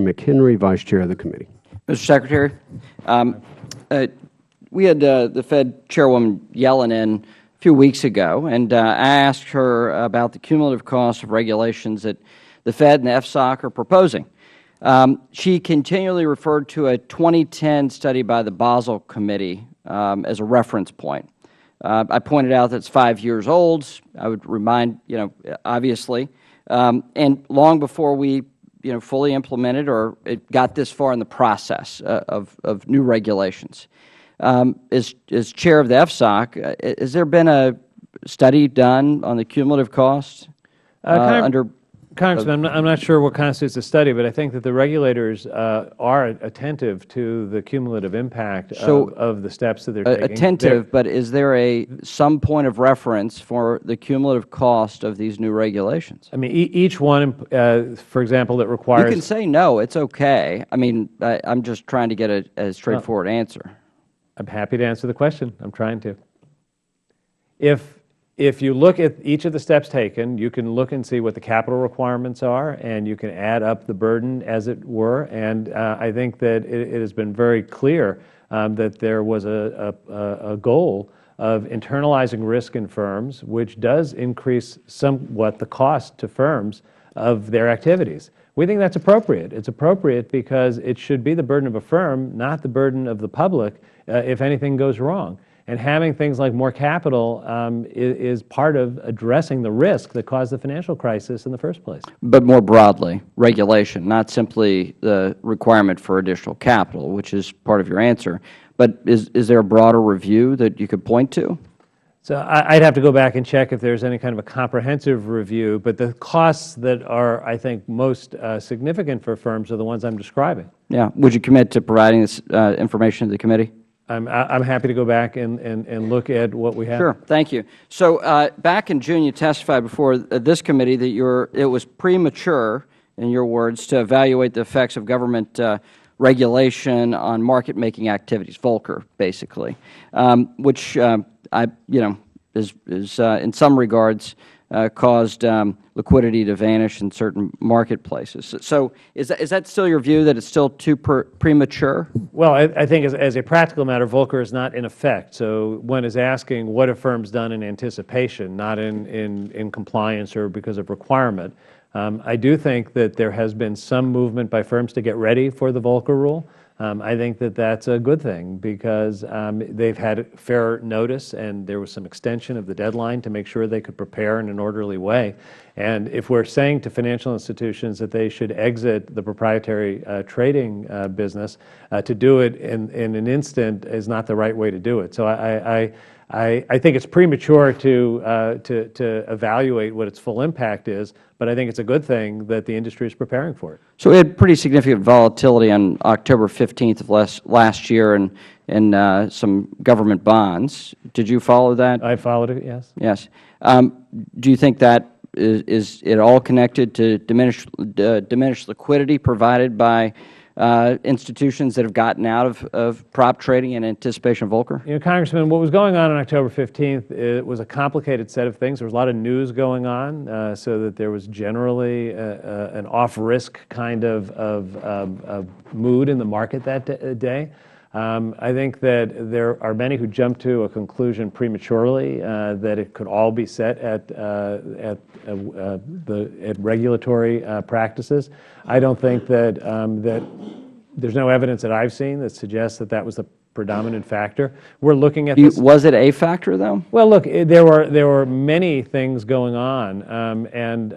McHenry, Vice Chair of the Committee. Mr. Secretary, we had the Fed Chairwoman Yellen in a few weeks ago, and I asked her about the cumulative cost of regulations that the Fed and the FSOC are proposing. She continually referred to a 2010 study by the Basel Committee as a reference point. I pointed out that it's 5 years old. I would remind, obviously, and long before we, fully implemented or it got this far in the process of new regulations. As Chair of the FSOC, has there been a study done on the cumulative cost Congressman, I'm not sure what constitutes a study, but I think that the regulators are attentive to the cumulative impact of the steps that they're taking. Attentive, but is there some point of reference for the cumulative cost of these new regulations? I mean, each one, for example, that requires— You can say no. It's okay. I mean, I'm just trying to get a straightforward answer. I'm happy to answer the question. I'm trying to. If you look at each of the steps taken, you can look and see what the capital requirements are, and you can add up the burden, as it were. And I think that it has been very clear that there was a goal of internalizing risk in firms, which does increase somewhat the cost to firms of their activities. We think that's appropriate. It's appropriate because it should be the burden of a firm, not the burden of the public, if anything goes wrong. And having things like more capital is part of addressing the risk that caused the financial crisis in the first place. But more broadly, regulation, not simply the requirement for additional capital, which is part of your answer. But is there a broader review that you could point to? So I'd have to go back and check if there's any kind of a comprehensive review. But the costs that are, I think, most significant for firms are the ones I'm describing. Yeah. Would you commit to providing this information to the committee? I'm happy to go back and look at what we have. Sure. Thank you. So back in June, you testified before this committee that it was premature, in your words, to evaluate the effects of government regulation on market-making activities, Volcker, basically, which is in some regards caused liquidity to vanish in certain marketplaces. So is that still your view, that it's still too premature? Well, I think as a practical matter, Volcker is not in effect. So one is asking what have firms done in anticipation, not in compliance or because of requirement. I do think that there has been some movement by firms to get ready for the Volcker rule. I think that that's a good thing because they've had fair notice, and there was some extension of the deadline to make sure they could prepare in an orderly way. And if we're saying to financial institutions that they should exit the proprietary trading business, to do it in an instant is not the right way to do it. So I think it's premature to evaluate what its full impact is, but I think it's a good thing that the industry is preparing for it. So we had pretty significant volatility on October 15th of last year in some government bonds. Did you follow that? I followed it, yes. Yes. Do you think that is it all connected to diminished liquidity provided by institutions that have gotten out of prop trading in anticipation of Volcker? Congressman, what was going on October 15th, it was a complicated set of things. There was a lot of news going on, so that there was generally an off-risk kind of mood in the market that day. I think that there are many who jumped to a conclusion prematurely that it could all be set at regulatory practices. I don't think that there's no evidence that I've seen that suggests that that was the predominant factor. We're looking at this. Was it a factor, though? Well, look, there were many things going on, and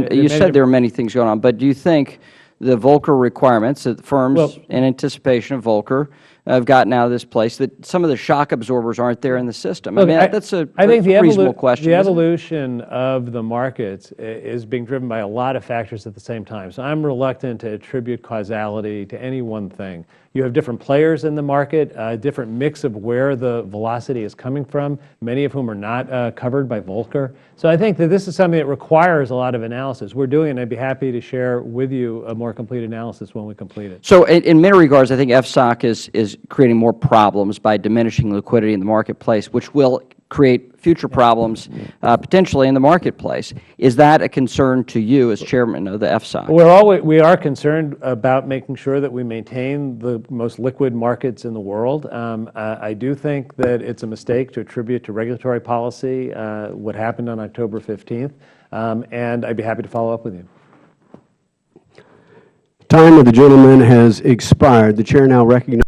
you said there were many things going on, but do you think the Volcker requirements that firms in anticipation of Volcker have gotten out of this place, that some of the shock absorbers aren't there in the system? Look, I mean, that's a reasonable question. The evolution of the markets is being driven by a lot of factors at the same time. So I'm reluctant to attribute causality to any one thing. You have different players in the market, a different mix of where the velocity is coming from, many of whom are not covered by Volcker. So I think that this is something that requires a lot of analysis. We're doing it, and I'd be happy to share with you a more complete analysis when we complete it. So in many regards, I think FSOC is creating more problems by diminishing liquidity in the marketplace, which will create future problems potentially in the marketplace. Is that a concern to you as chairman of the FSOC? We are concerned about making sure that we maintain the most liquid markets in the world. I do think that it's a mistake to attribute to regulatory policy what happened on October 15th, and I'd be happy to follow up with you. Time of the gentleman has expired. The chair now recognizes